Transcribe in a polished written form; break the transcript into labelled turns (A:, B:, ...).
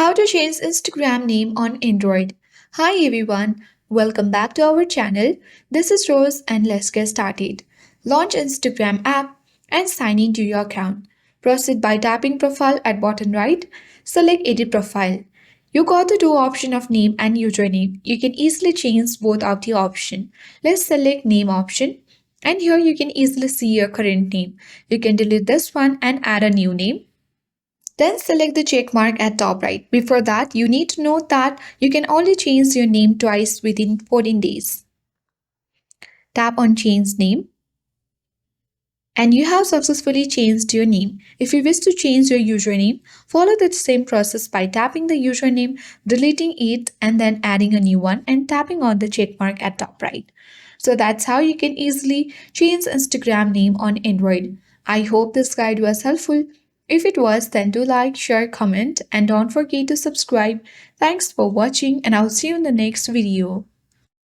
A: How to change Instagram name on Android. Hi everyone, welcome back to our channel. This is Rose and let's get started. Launch Instagram app and sign into your account. Proceed by tapping profile at bottom right. Select edit profile. You got the two option of name and username. You can easily change both of the option. Let's select name option. And here you can easily see your current name. You can delete this one and add a new name. Then select the check mark at top right. Before that, you need to note that you can only change your name twice within 14 days. Tap on change name and you have successfully changed your name. If you wish to change your username, follow the same process by tapping the username, deleting it and then adding a new one and tapping on the check mark at top right. So that's how you can easily change Instagram name on Android. I hope this guide was helpful. If it was, then do like, share, comment, and don't forget to subscribe. Thanks for watching, and I'll see you in the next video.